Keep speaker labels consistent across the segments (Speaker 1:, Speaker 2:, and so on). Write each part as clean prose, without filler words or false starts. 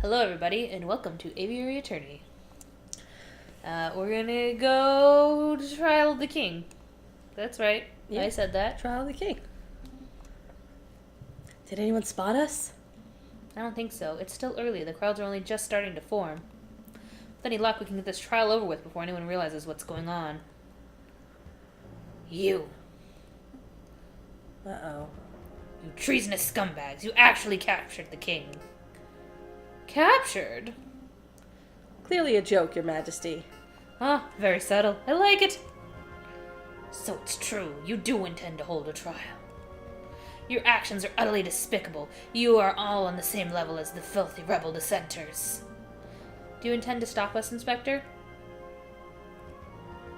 Speaker 1: Hello everybody, and welcome to Aviary Attorney. We're gonna go to Trial of the King. That's right, yeah. I said that.
Speaker 2: Trial of the King. Did anyone spot us?
Speaker 1: I don't think so. It's still early. The crowds are only just starting to form. With any luck, we can get this trial over with before anyone realizes what's going on. You.
Speaker 2: Uh-oh.
Speaker 1: You treasonous scumbags. You actually captured the king. Captured?
Speaker 2: Clearly a joke, Your Majesty.
Speaker 1: Ah, very subtle. I like it. So it's true. You do intend to hold a trial. Your actions are utterly despicable. You are all on the same level as the filthy rebel dissenters. Do you intend to stop us, Inspector?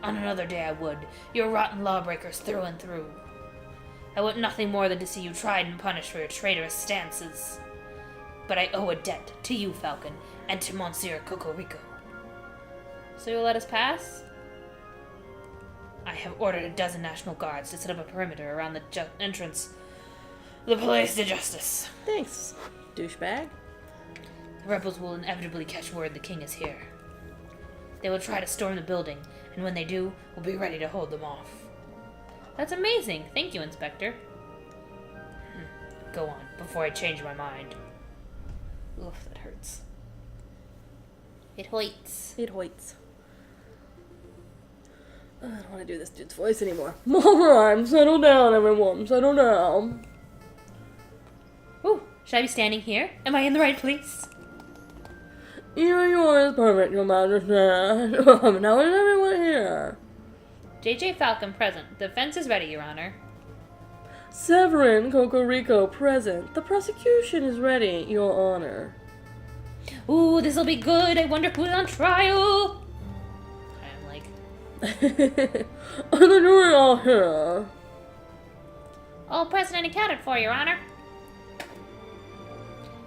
Speaker 1: On another day I would. You're rotten lawbreakers through and through. I want nothing more than to see you tried and punished for your traitorous stances. But I owe a debt to you, Falcon, and to Monsieur Cocorico. So you'll let us pass? I have ordered a dozen National Guards to set up a perimeter around the entrance of the Place de Justice.
Speaker 2: Thanks, douchebag.
Speaker 1: The rebels will inevitably catch word the king is here. They will try to storm the building, and when they do, we'll be ready to hold them off. That's amazing. Thank you, Inspector. Go on, before I change my mind. Oof, that hurts. It hoits.
Speaker 2: It hoits. I don't want to do this dude's voice anymore. Alright, settle down, everyone. Settle down.
Speaker 1: Ooh, should I be standing here? Am I in the right place?
Speaker 2: Yours perfect, Your Majesty. Now is everyone here?
Speaker 1: J.J. Falcon present. The defense is ready, Your Honor.
Speaker 2: Severin Cocorico present. The prosecution is ready, Your Honor.
Speaker 1: Ooh, this'll be good. I wonder who's on trial. I'm like...
Speaker 2: Are the jury all here?
Speaker 1: All present and accounted for, Your Honor.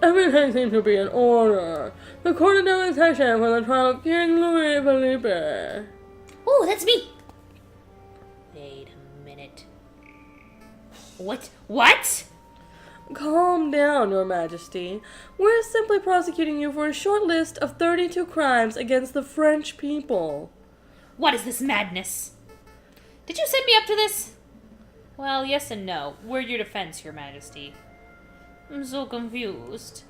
Speaker 2: Everything seems to be in order. The court of demonstration for the trial of King Louis Philippe.
Speaker 1: Ooh, that's me. Wait a minute. What?
Speaker 2: Calm down, Your Majesty. We're simply prosecuting you for a short list of 32 crimes against the French people.
Speaker 1: What is this madness? Did you set me up to this? Well, yes and no. We're your defense, Your Majesty. I'm so confused.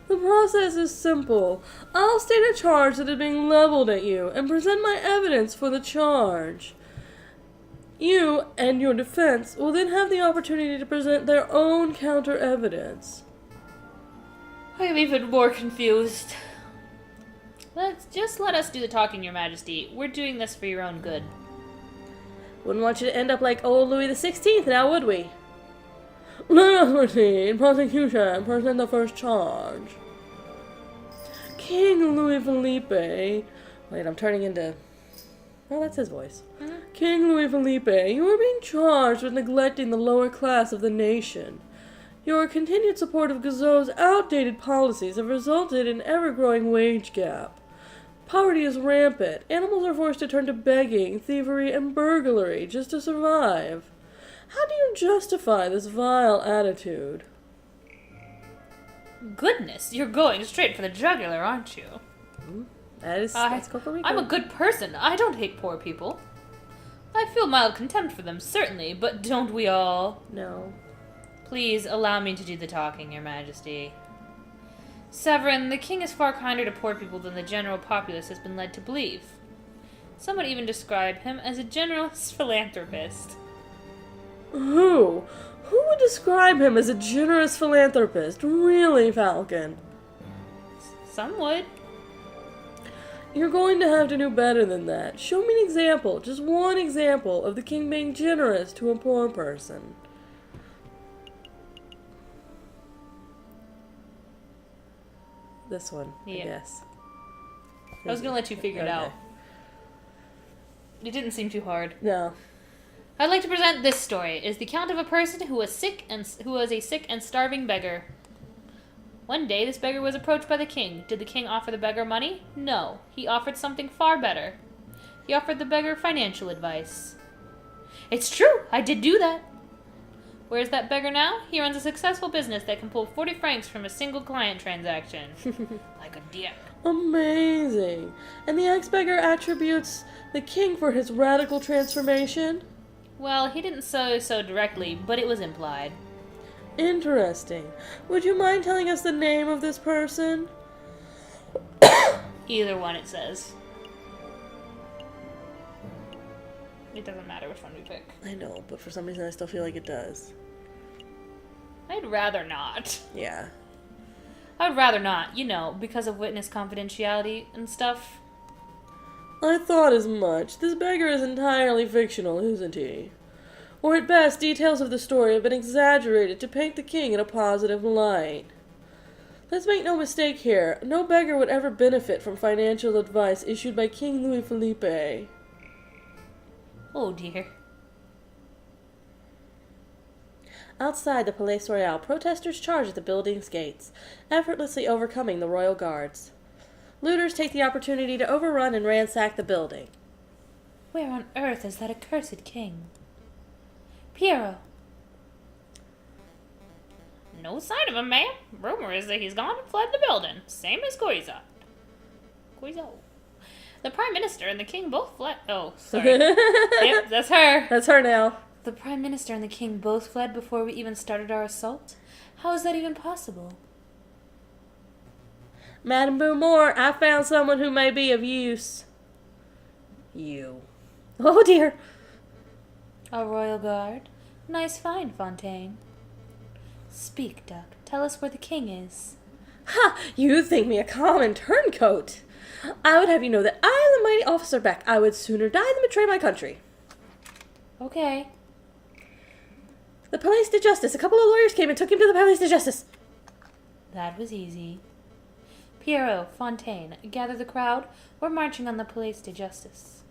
Speaker 2: The process is simple. I'll state a charge that is being leveled at you and present my evidence for the charge. You and your defense will then have the opportunity to present their own counter-evidence.
Speaker 1: I'm even more confused. Just let us do the talking, Your Majesty. We're doing this for your own good.
Speaker 2: Wouldn't want you to end up like old Louis XVI, now would we? Let us proceed. Prosecution, present the first charge. King Louis Philippe. Wait, I'm turning into... Oh, that's his voice.
Speaker 1: Mm-hmm.
Speaker 2: King Louis Philippe, you are being charged with neglecting the lower class of the nation. Your continued support of Gazot's outdated policies have resulted in an ever-growing wage gap. Poverty is rampant. Animals are forced to turn to begging, thievery, and burglary just to survive. How do you justify this vile attitude?
Speaker 1: Goodness, you're going straight for the jugular, aren't you?
Speaker 2: That's Cocorico.
Speaker 1: I'm a good person. I don't hate poor people. I feel mild contempt for them, certainly, but don't we all?
Speaker 2: No.
Speaker 1: Please allow me to do the talking, Your Majesty. Severin, the king is far kinder to poor people than the general populace has been led to believe. Some would even describe him as a generous philanthropist.
Speaker 2: Who? Who would describe him as a generous philanthropist? Really, Falcon?
Speaker 1: Some would.
Speaker 2: You're going to have to do better than that. Show me an example, just one example, of the king being generous to a poor person. This one,
Speaker 1: yeah.
Speaker 2: I guess.
Speaker 1: I was going to let you figure it out. It didn't seem too hard.
Speaker 2: No.
Speaker 1: I'd like to present this story. It is the account of a person who was a sick and starving beggar. One day, this beggar was approached by the king. Did the king offer the beggar money? No. He offered something far better. He offered the beggar financial advice. It's true, I did do that. Where's that beggar now? He runs a successful business that can pull 40 francs from a single client transaction. Like a dick.
Speaker 2: Amazing. And the ex-beggar attributes the king for his radical transformation?
Speaker 1: Well, he didn't say so directly, but it was implied.
Speaker 2: Interesting. Would you mind telling us the name of this person?
Speaker 1: Either one, it says. It doesn't matter which one we pick.
Speaker 2: I know, but for some reason I still feel like it does.
Speaker 1: I'd rather not.
Speaker 2: Yeah.
Speaker 1: I would rather not, because of witness confidentiality and stuff.
Speaker 2: I thought as much. This beggar is entirely fictional, isn't he? Or at best, details of the story have been exaggerated to paint the king in a positive light. Let's make no mistake here. No beggar would ever benefit from financial advice issued by King Louis Philippe.
Speaker 1: Oh dear.
Speaker 2: Outside the Palais Royal, protesters charge at the building's gates, effortlessly overcoming the royal guards. Looters take the opportunity to overrun and ransack the building.
Speaker 1: Where on earth is that accursed king? Piero! No sign of him, ma'am. Rumor is that he's gone and fled the building, same as Guizot. The Prime Minister and the King both fled. Oh, sorry. Yep, that's her.
Speaker 2: That's her now.
Speaker 1: The Prime Minister and the King both fled before we even started our assault? How is that even possible?
Speaker 2: Madame Boomore, I found someone who may be of use. You. Oh dear.
Speaker 1: A royal guard? Nice find, Fontaine. Speak, Duck. Tell us where the king is.
Speaker 2: Ha! You think me a common turncoat. I would have you know that I am the mighty officer Beck. I would sooner die than betray my country.
Speaker 1: Okay.
Speaker 2: The Palais de Justice. A couple of lawyers came and took him to the Palais de Justice.
Speaker 1: That was easy. Piero, Fontaine, gather the crowd. We're marching on the Palais de Justice.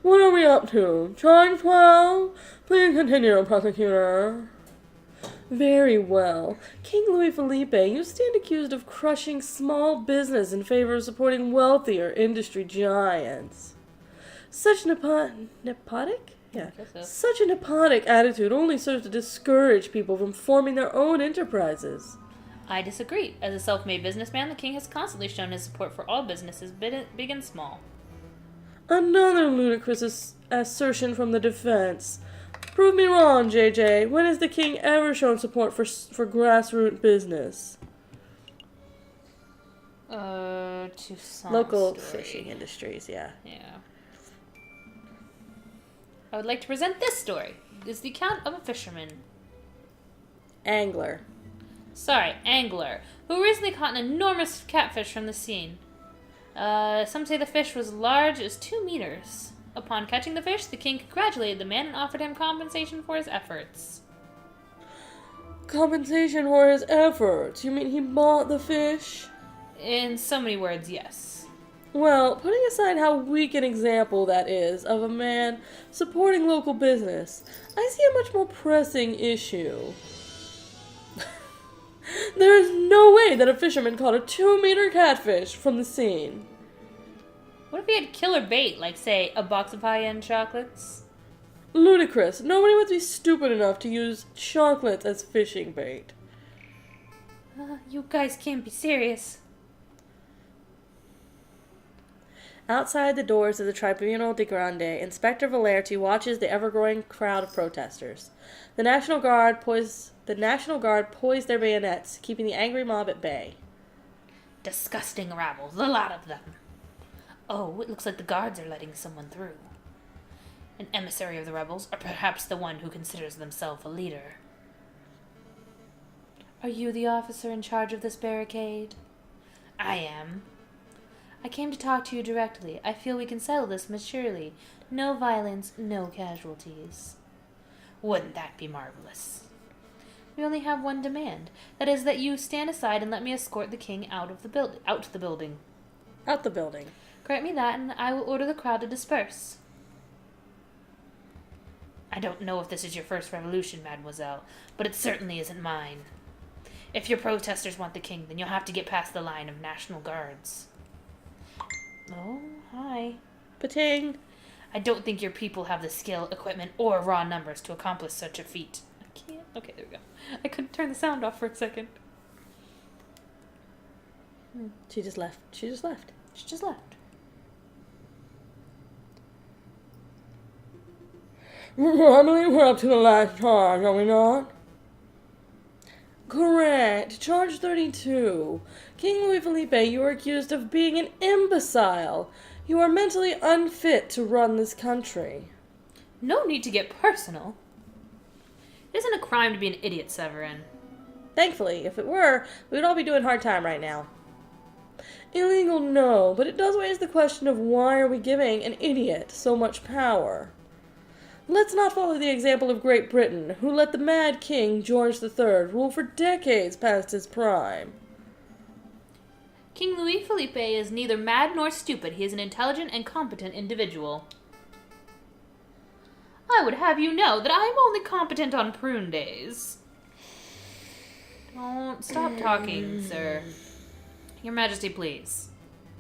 Speaker 2: What are we up to? Charge 12? Please continue, prosecutor. Very well. King Louis Philippe, you stand accused of crushing small business in favor of supporting wealthier industry giants. Such nepotic? Yeah. Such a nepotic attitude only serves to discourage people from forming their own enterprises.
Speaker 1: I disagree. As a self-made businessman, the king has constantly shown his support for all businesses, big and small.
Speaker 2: Another ludicrous assertion from the defense. Prove me wrong, JJ. When has the king ever shown support for grassroots business?
Speaker 1: To some
Speaker 2: Local
Speaker 1: story.
Speaker 2: fishing industries, yeah.
Speaker 1: Yeah. I would like to present this story. It's the account of a fisherman.
Speaker 2: Angler.
Speaker 1: Angler, who recently caught an enormous catfish from the sea. Some say the fish was large as 2 meters. Upon catching the fish, the king congratulated the man and offered him compensation for his efforts.
Speaker 2: Compensation for his efforts? You mean he bought the fish?
Speaker 1: In so many words, yes.
Speaker 2: Well, putting aside how weak an example that is of a man supporting local business, I see a much more pressing issue. There is no way that a fisherman caught a 2-meter catfish from the scene.
Speaker 1: What if he had killer bait, like, say, a box of high-end chocolates?
Speaker 2: Ludicrous. Nobody would be stupid enough to use chocolates as fishing bait.
Speaker 1: You guys can't be serious.
Speaker 2: Outside the doors of the Tribunal de Grande, Inspector Valerti watches the ever-growing crowd of protesters. The National Guard poise their bayonets, keeping the angry mob at bay.
Speaker 1: Disgusting rabble, the lot of them. Oh, it looks like the guards are letting someone through. An emissary of the rebels, or perhaps the one who considers themselves a leader. Are you the officer in charge of this barricade? I am. I came to talk to you directly. I feel we can settle this maturely. No violence, no casualties. Wouldn't that be marvelous? We only have one demand. That is that you stand aside and let me escort the king out to the building.
Speaker 2: Out the building.
Speaker 1: Grant me that, and I will order the crowd to disperse. I don't know if this is your first revolution, mademoiselle, but it certainly isn't mine. If your protesters want the king, then you'll have to get past the line of National Guards. Oh, hi.
Speaker 2: Pating.
Speaker 1: I don't think your people have the skill, equipment, or raw numbers to accomplish such a feat. I can't. Okay, there we go. I couldn't turn the sound off for a second.
Speaker 2: She just left.
Speaker 1: She just left.
Speaker 2: I believe we're up to the last charge, are we not? Correct. Charge 32. King Louis Philippe, you are accused of being an imbecile. You are mentally unfit to run this country.
Speaker 1: No need to get personal. It isn't a crime to be an idiot, Severin.
Speaker 2: Thankfully, if it were, we would all be doing hard time right now. Illegal, no, but it does raise the question of why are we giving an idiot so much power? Let's not follow the example of Great Britain, who let the mad King George III rule for decades past his prime.
Speaker 1: King Louis Philippe is neither mad nor stupid. He is an intelligent and competent individual. I would have you know that I am only competent on prune days. Don't stop talking, sir. Your Majesty, please.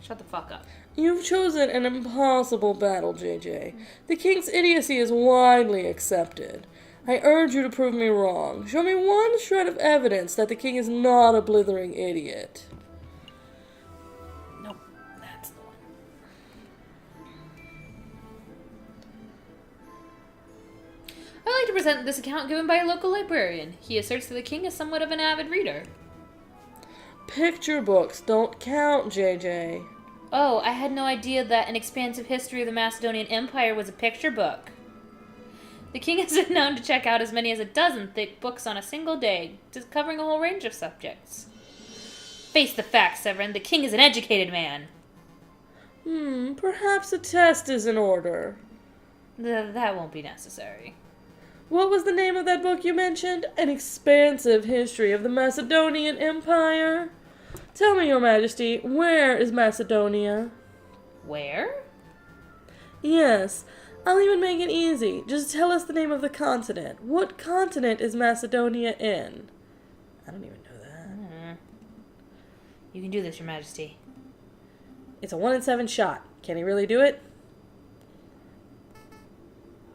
Speaker 1: Shut the fuck up.
Speaker 2: You've chosen an impossible battle, JJ. The king's idiocy is widely accepted. I urge you to prove me wrong. Show me one shred of evidence that the king is not a blithering idiot.
Speaker 1: Nope, that's the one. I'd like to present this account given by a local librarian. He asserts that the king is somewhat of an avid reader.
Speaker 2: Picture books don't count, JJ.
Speaker 1: Oh, I had no idea that an expansive history of the Macedonian Empire was a picture book. The king has been known to check out as many as a dozen thick books on a single day, just covering a whole range of subjects. Face the facts, Severin. The king is an educated man.
Speaker 2: Perhaps a test is in order.
Speaker 1: That won't be necessary.
Speaker 2: What was the name of that book you mentioned? An expansive history of the Macedonian Empire? Tell me, Your Majesty, where is Macedonia?
Speaker 1: Where?
Speaker 2: Yes, I'll even make it easy. Just tell us the name of the continent. What continent is Macedonia in? I don't even know that.
Speaker 1: You can do this, Your Majesty.
Speaker 2: It's a 1 in 7 shot. Can he really do it?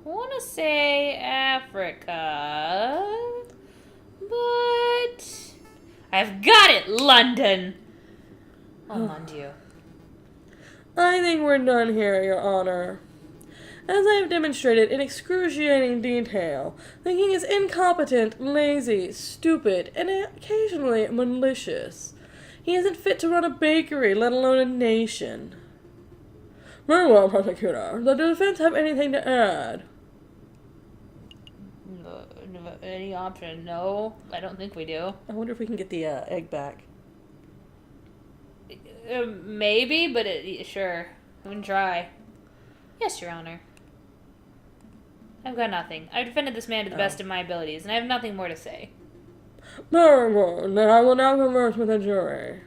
Speaker 1: I want to say Africa, but I've got it, London! Oh, mon Dieu.
Speaker 2: I think we're done here, Your Honor. As I have demonstrated in excruciating detail, the king is incompetent, lazy, stupid, and occasionally malicious. He isn't fit to run a bakery, let alone a nation. Very well, prosecutor. Does the defense have anything to add?
Speaker 1: Any option? No, I don't think we do.
Speaker 2: I wonder if we can get the egg back.
Speaker 1: Maybe, but sure. We can try. Yes, Your Honor. I've got nothing. I've defended this man to the best of my abilities, and I have nothing more to say.
Speaker 2: Very good. Then I will now converse with the jury.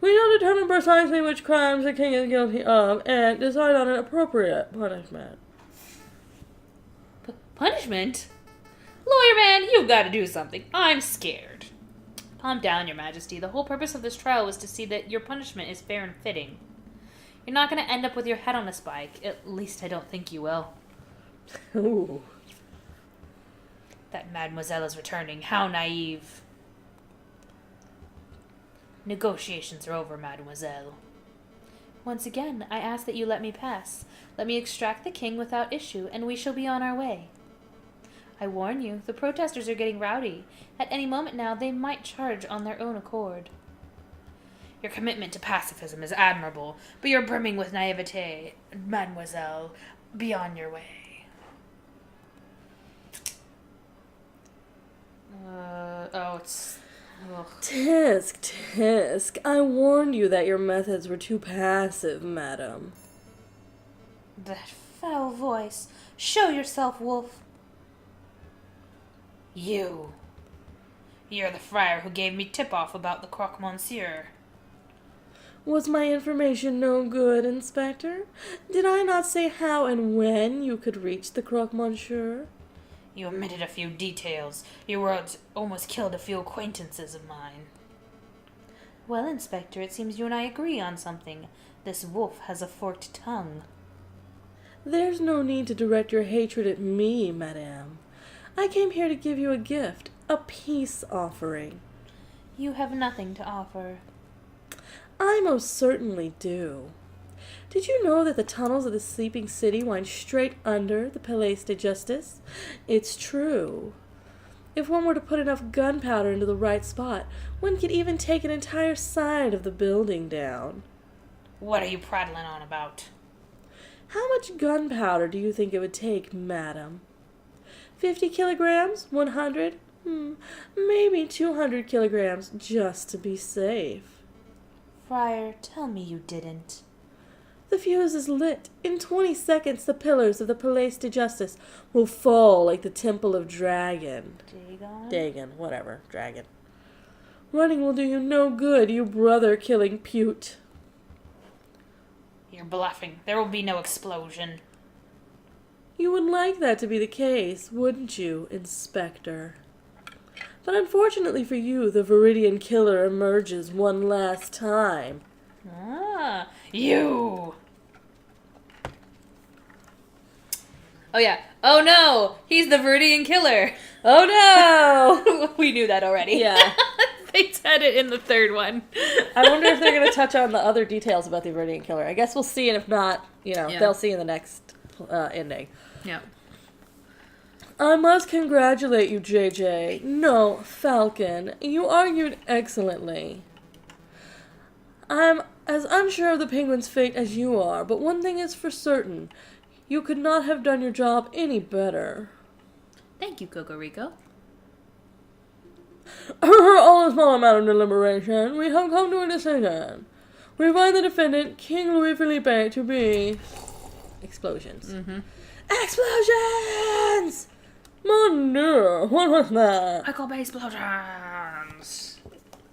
Speaker 2: We shall determine precisely which crimes the king is guilty of, and decide on an appropriate punishment.
Speaker 1: Punishment? Lawyer man, you've got to do something. I'm scared. Calm down, Your Majesty. The whole purpose of this trial was to see that your punishment is fair and fitting. You're not going to end up with your head on a spike. At least I don't think you will.
Speaker 2: Ooh.
Speaker 1: That mademoiselle is returning. How naive. Negotiations are over, mademoiselle. Once again, I ask that you let me pass. Let me extract the king without issue, and we shall be on our way. I warn you, the protesters are getting rowdy. At any moment now, they might charge on their own accord. Your commitment to pacifism is admirable, but you're brimming with naivete. Mademoiselle, be on your way. It's... Ugh.
Speaker 2: Tisk, I warned you that your methods were too passive, madam.
Speaker 1: That foul voice. Show yourself, wolf. You're the friar who gave me tip-off about the croque monsieur.
Speaker 2: Was my information no good, Inspector? Did I not say how and when you could reach the croque monsieur?
Speaker 1: You omitted a few details. Your words almost killed a few acquaintances of mine. Well, Inspector, it seems you and I agree on something. This wolf has a forked tongue.
Speaker 2: There's no need to direct your hatred at me, madame. I came here to give you a gift, a peace offering.
Speaker 1: You have nothing to offer.
Speaker 2: I most certainly do. Did you know that the tunnels of the sleeping city wind straight under the Palais de Justice? It's true. If one were to put enough gunpowder into the right spot, one could even take an entire side of the building down.
Speaker 1: What are you prattling on about?
Speaker 2: How much gunpowder do you think it would take, madam? 50 kilograms? 100? Maybe 200 kilograms, just to be safe.
Speaker 1: Friar, tell me you didn't.
Speaker 2: The fuse is lit. In 20 seconds, the pillars of the Palais de Justice will fall like the Temple of Dragon. Dagon, whatever, dragon. Running will do you no good, you brother-killing pute.
Speaker 1: You're bluffing. There will be no explosion.
Speaker 2: You would like that to be the case, wouldn't you, Inspector? But unfortunately for you, the Viridian Killer emerges one last time.
Speaker 1: Ah, you! Oh yeah. Oh no! He's the Viridian Killer!
Speaker 2: Oh no!
Speaker 1: We knew that already.
Speaker 2: Yeah.
Speaker 1: They said it in the third one.
Speaker 2: I wonder if they're going to touch on the other details about the Viridian Killer. I guess we'll see, and if not, they'll see in the next ending.
Speaker 1: Yeah.
Speaker 2: I must congratulate you, JJ. No, Falcon. You argued excellently. I'm as unsure of the penguin's fate as you are, but one thing is for certain. You could not have done your job any better.
Speaker 1: Thank you, Cocorico.
Speaker 2: All is well, Madam Deliberation. We have come to a decision. We find the defendant, King Louis Philippe, to be... Explosions.
Speaker 1: Mm-hmm.
Speaker 2: Explosions! Mon Dieu, what was that?
Speaker 1: I call by explosions.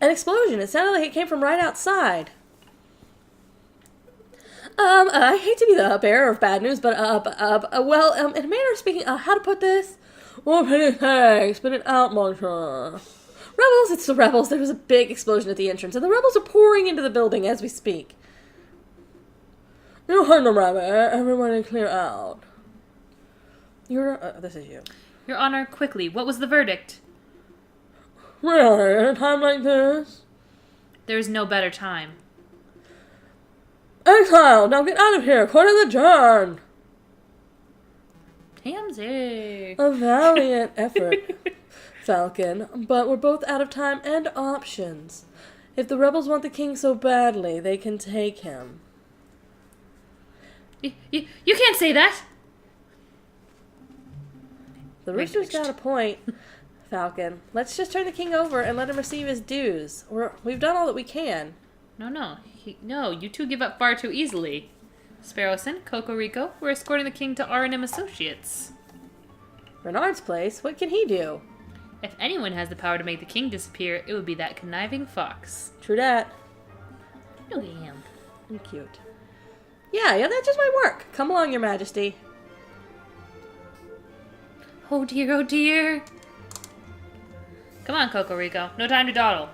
Speaker 2: An explosion. It sounded like it came from right outside. I hate to be the bearer of bad news, but, in a manner of speaking, how to put this? What pity takes, spit it out, monsieur. Rebels, it's the rebels. There was a big explosion at the entrance, and the rebels are pouring into the building as we speak. You heard the rabbit. Everybody clear out. This is you.
Speaker 1: Your Honor, quickly, what was the verdict?
Speaker 2: Really? At a time like this?
Speaker 1: There is no better time.
Speaker 2: Exile! Now get out of here! Court is adjourned!
Speaker 1: Tamsy.
Speaker 2: A valiant effort, Falcon, but we're both out of time and options. If the rebels want the king so badly, they can take him.
Speaker 1: You can't say that!
Speaker 2: The rooster's got a point, Falcon. Let's just turn the king over and let him receive his dues. We've done all that we can.
Speaker 1: No, you two give up far too easily. Sparrowson, Cocorico, we're escorting the king to R&M Associates.
Speaker 2: Renard's place? What can he do?
Speaker 1: If anyone has the power to make the king disappear, it would be that conniving fox.
Speaker 2: True dat.
Speaker 1: Look at him.
Speaker 2: And cute. Yeah, that just might work. Come along, your majesty.
Speaker 1: Oh dear, oh dear. Come on, Cocorico. No time to dawdle.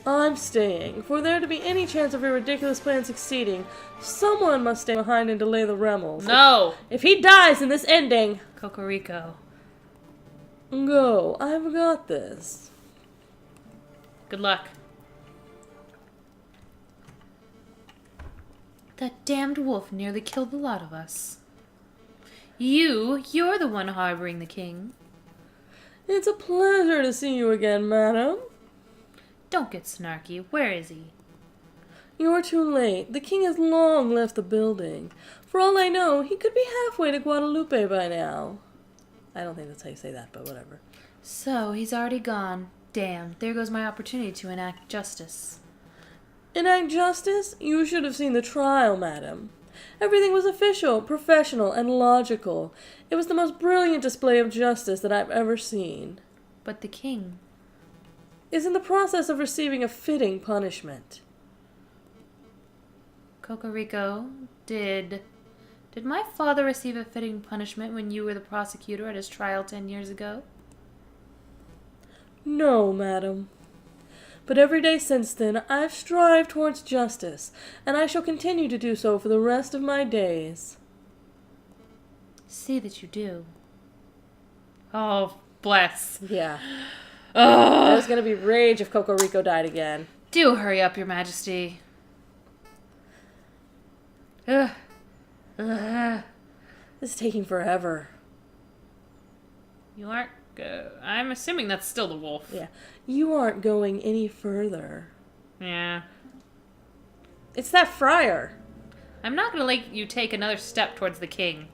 Speaker 2: I'm staying. For there to be any chance of your ridiculous plan succeeding, someone must stay behind and delay the rebels.
Speaker 1: No!
Speaker 2: If he dies in this ending...
Speaker 1: Cocorico.
Speaker 2: Go. I've got this.
Speaker 1: Good luck. That damned wolf nearly killed the lot of us. You're the one harboring the king.
Speaker 2: It's a pleasure to see you again, madam.
Speaker 1: Don't get snarky. Where is he?
Speaker 2: You're too late. The king has long left the building. For all I know, he could be halfway to Guadalupe by now. I don't think that's how you say that, but whatever.
Speaker 1: So, he's already gone. Damn, there goes my opportunity to enact justice.
Speaker 2: Enact justice? You should have seen the trial, madam. Everything was official, professional, and logical. It was the most brilliant display of justice that I've ever seen.
Speaker 1: But the king
Speaker 2: is in the process of receiving a fitting punishment.
Speaker 1: Cocorico, did my father receive a fitting punishment when you were the prosecutor at his trial 10 years ago?
Speaker 2: No, madam. But every day since then, I've strived towards justice, and I shall continue to do so for the rest of my days.
Speaker 1: See that you do. Oh, bless.
Speaker 2: Yeah.
Speaker 1: Oh,
Speaker 2: There's gonna be rage if Cocorico died again.
Speaker 1: do hurry up, Your Majesty. Ugh. Ugh.
Speaker 2: This is taking forever.
Speaker 1: You aren't... I'm assuming that's still the wolf.
Speaker 2: Yeah. You aren't going any further.
Speaker 1: Yeah.
Speaker 2: It's that friar.
Speaker 1: I'm not going to let you take another step towards the king.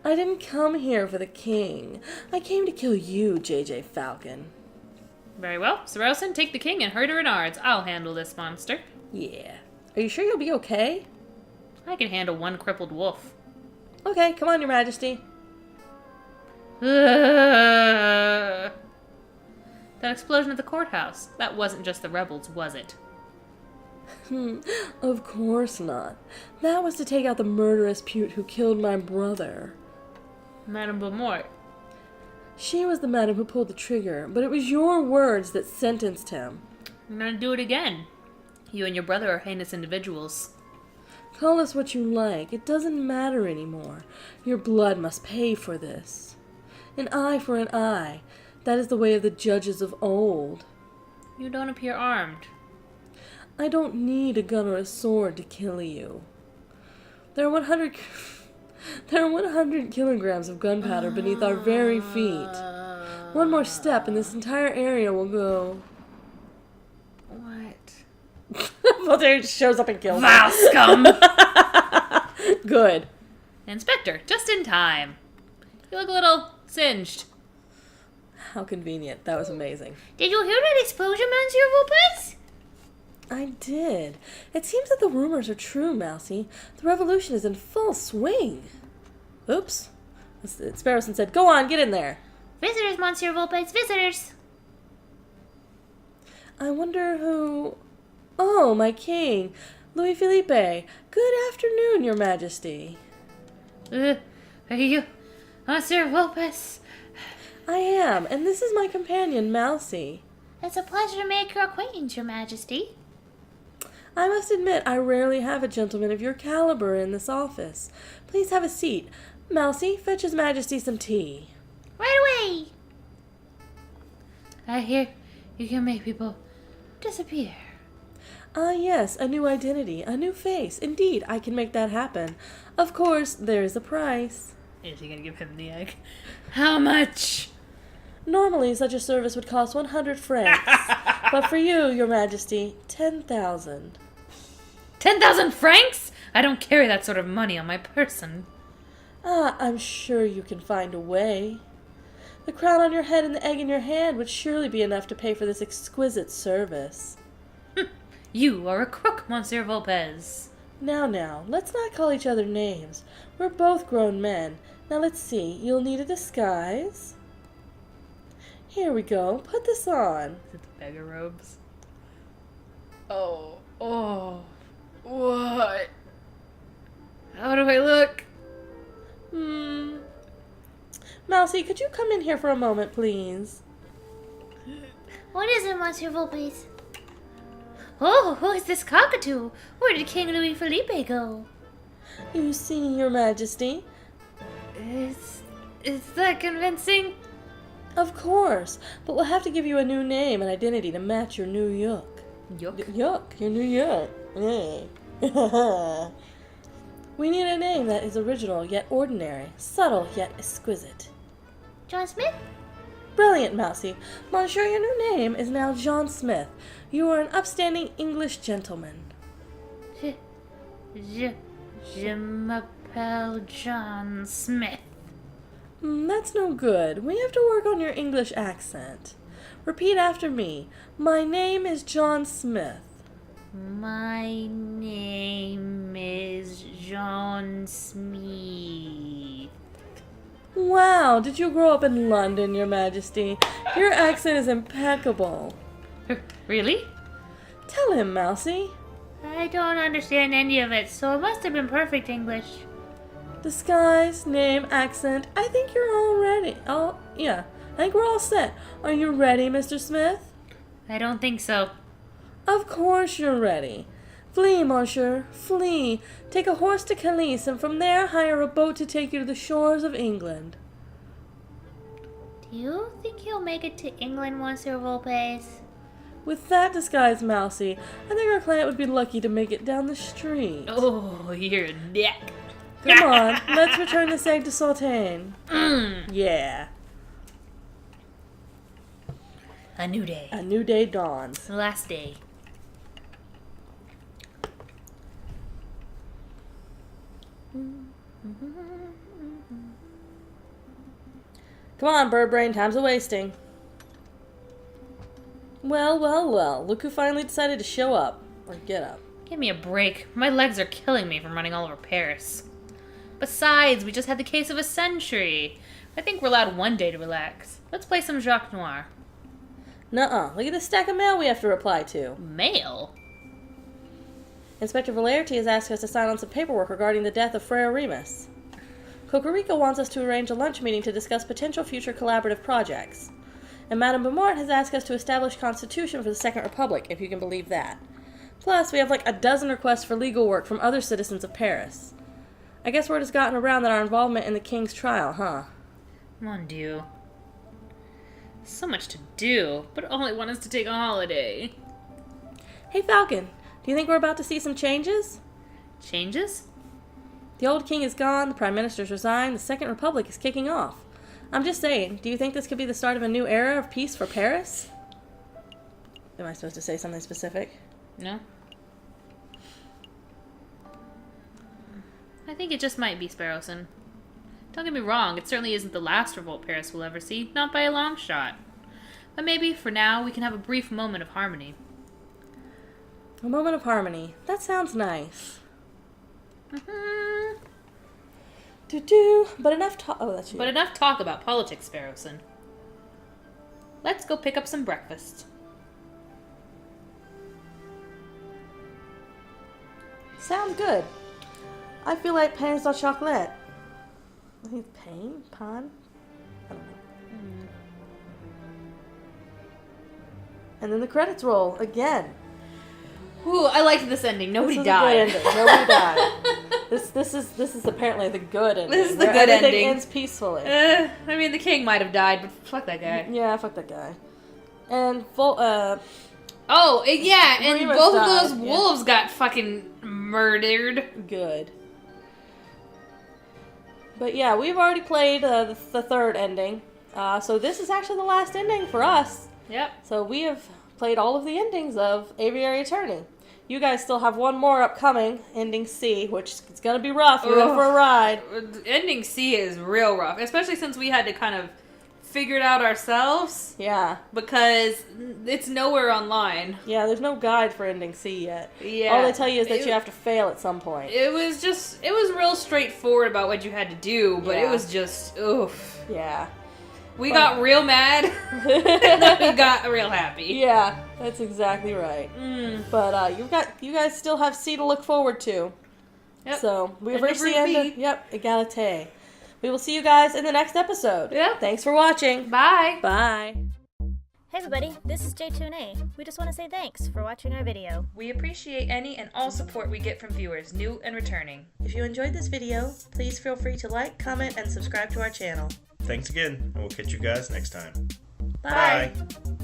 Speaker 2: I didn't come here for the king. I came to kill you, JJ Falcon.
Speaker 1: Very well. Sorelson, take the king and herd her in ards. I'll handle this monster.
Speaker 2: Yeah. Are you sure you'll be okay?
Speaker 1: I can handle one crippled wolf.
Speaker 2: Okay, come on, Your Majesty.
Speaker 1: That explosion at the courthouse. That wasn't just the rebels, was it?
Speaker 2: Of course not. That was to take out the murderous Pute who killed my brother.
Speaker 1: Madame Beaumont.
Speaker 2: She was the madam who pulled the trigger, but it was your words that sentenced him.
Speaker 1: I'm gonna do it again. You and your brother are heinous individuals.
Speaker 2: Call us what you like. It doesn't matter anymore. Your blood must pay for this. An eye for an eye. That is the way of the judges of old.
Speaker 1: You don't appear armed.
Speaker 2: I don't need a gun or a sword to kill you. There are 100 kilograms of gunpowder beneath our very feet. One more step and this entire area will go...
Speaker 1: What?
Speaker 2: Well, there it shows up and kills
Speaker 1: Vile scum!
Speaker 2: Good.
Speaker 1: Inspector, just in time. You look a little singed.
Speaker 2: How convenient. That was amazing.
Speaker 1: Did you hear that explosion, Monsieur Vulpes?
Speaker 2: I did. It seems that the rumors are true, Mousy. The revolution is in full swing. Oops. Sparrowson said, go on, get in there.
Speaker 1: Visitors, Monsieur Vulpes, visitors.
Speaker 2: I wonder who... Oh, my king. Louis Philippe. Good afternoon, Your Majesty.
Speaker 1: Are you Monsieur Vulpes?
Speaker 2: I am, and this is my companion, Mousy.
Speaker 1: It's a pleasure to make your acquaintance, Your Majesty.
Speaker 2: I must admit, I rarely have a gentleman of your caliber in this office. Please have a seat. Mousy, fetch His Majesty some tea.
Speaker 1: Right away! I hear you can make people disappear.
Speaker 2: Ah, yes, a new identity, a new face. Indeed, I can make that happen. Of course, there is a price.
Speaker 1: Is he gonna give him the egg? How much?
Speaker 2: Normally, such a service would cost 100 francs. But for you, Your Majesty, 10,000.
Speaker 1: 10,000 francs? I don't carry that sort of money on my person.
Speaker 2: Ah, I'm sure you can find a way. The crown on your head and the egg in your hand would surely be enough to pay for this exquisite service.
Speaker 1: You are a crook, Monsieur Vulpes.
Speaker 2: Now, let's not call each other names. We're both grown men. Now let's see, you'll need a disguise. Here we go, put this on.
Speaker 1: Is it the beggar robes? Oh, what? How do I look?
Speaker 2: Mousy, could you come in here for a moment, please?
Speaker 1: What is it, Monsieur Vulpes? Oh, who is this cockatoo? Where did King Louis Philippe go?
Speaker 2: You see, Your Majesty.
Speaker 1: Is that convincing?
Speaker 2: Of course, but we'll have to give you a new name and identity to match your new look. Yuck, your new look. We need a name that is original yet ordinary, subtle yet exquisite.
Speaker 1: John Smith?
Speaker 2: Brilliant, Mousy. Monsieur, your new name is now John Smith. You are an upstanding English gentleman.
Speaker 1: Je m'appelle John Smith.
Speaker 2: That's no good. We have to work on your English accent. Repeat after me. My name is John Smith.
Speaker 1: My name is John Smeeth.
Speaker 2: Wow, did you grow up in London, Your Majesty? Your accent is impeccable.
Speaker 1: Really?
Speaker 2: Tell him, Mousy.
Speaker 1: I don't understand any of it, so it must have been perfect English.
Speaker 2: Disguise, name, accent. I think you're all ready. I think we're all set. Are you ready, Mr. Smith?
Speaker 1: I don't think so.
Speaker 2: Of course you're ready. Flee, monsieur, flee. Take a horse to Calais, and from there hire a boat to take you to the shores of England.
Speaker 1: Do you think he'll make it to England, Monsieur Volpes?
Speaker 2: With that disguise, Mousy, I think our client would be lucky to make it down the street.
Speaker 1: Oh, your neck.
Speaker 2: Come on, let's return this egg to Sautain. Yeah.
Speaker 1: A new day.
Speaker 2: A new day dawns.
Speaker 1: The last day.
Speaker 2: Come on, bird brain, time's a wasting. Well, well, well, look who finally decided to show up. Or get up.
Speaker 1: Give me a break. My legs are killing me from running all over Paris. Besides, we just had the case of a century. I think we're allowed one day to relax. Let's play some Jacques Noir.
Speaker 2: Nuh-uh. Look at the stack of mail we have to reply to.
Speaker 1: Mail?
Speaker 2: Inspector Valerti has asked us to sign on some paperwork regarding the death of Frere Remus. Cocorico wants us to arrange a lunch meeting to discuss potential future collaborative projects. And Madame Beaumont has asked us to establish constitution for the Second Republic, if you can believe that. Plus, we have like a dozen requests for legal work from other citizens of Paris. I guess word has gotten around that our involvement in the king's trial, huh?
Speaker 1: Mon Dieu. So much to do, but all I want is to take a holiday.
Speaker 2: Hey, Falcon, do you think we're about to see some changes?
Speaker 1: Changes?
Speaker 2: The old king is gone, the prime minister's resigned, the Second Republic is kicking off. I'm just saying, do you think this could be the start of a new era of peace for Paris? Am I supposed to say something specific?
Speaker 1: No. I think it just might be Sparrowson. Don't get me wrong, it certainly isn't the last revolt Paris will ever see, not by a long shot. But maybe, for now, we can have a brief moment of harmony.
Speaker 2: A moment of harmony. That sounds nice. Do-do. But enough talk. Oh, that's you.
Speaker 1: But enough talk about politics, Sparrowson. Let's go pick up some breakfast.
Speaker 2: Sounds good. I feel like pain sans chocolat. I think it's pain? Pan? I don't know. And then the credits roll again.
Speaker 1: Ooh, I liked this ending. Nobody
Speaker 2: This is
Speaker 1: died.
Speaker 2: a good ending. Nobody died. This is apparently the good ending.
Speaker 1: This is the
Speaker 2: where
Speaker 1: good
Speaker 2: everything
Speaker 1: ending.
Speaker 2: ends peacefully.
Speaker 1: I mean, the king might have died, but fuck that guy.
Speaker 2: Yeah, fuck that guy. And
Speaker 1: Oh, yeah, and
Speaker 2: Remus
Speaker 1: both
Speaker 2: died,
Speaker 1: of those
Speaker 2: yeah.
Speaker 1: wolves got fucking murdered.
Speaker 2: good. But yeah, we've already played the third ending. So this is actually the last ending for us.
Speaker 1: Yep.
Speaker 2: So we have played all of the endings of Aviary Attorney. You guys still have one more upcoming, ending C, which is going to be rough. You're in for a ride.
Speaker 1: Ending C is real rough, especially since we had to kind of figure it out ourselves.
Speaker 2: Yeah.
Speaker 1: Because it's nowhere online.
Speaker 2: Yeah, there's no guide for ending C yet.
Speaker 1: Yeah.
Speaker 2: All they tell you is that you have to fail at some point.
Speaker 1: It was real straightforward about what you had to do, but it
Speaker 2: Yeah.
Speaker 1: was just, oof.
Speaker 2: Yeah.
Speaker 1: We got real mad, and then we got real happy.
Speaker 2: Yeah, that's exactly right. But you guys still have C to look forward to.
Speaker 1: Yep.
Speaker 2: So we've
Speaker 1: And
Speaker 2: reached the
Speaker 1: number
Speaker 2: end of
Speaker 1: B.
Speaker 2: Egalite. We will see you guys in the next episode.
Speaker 1: Yep.
Speaker 2: Thanks for watching.
Speaker 1: Bye.
Speaker 2: Bye.
Speaker 3: Hey everybody, this is J2A. We just want to say thanks for watching our video.
Speaker 1: We appreciate any and all support we get from viewers, new and returning.
Speaker 2: If you enjoyed this video, please feel free to like, comment, and subscribe to our channel.
Speaker 4: Thanks again, and we'll catch you guys next time.
Speaker 2: Bye.
Speaker 4: Bye.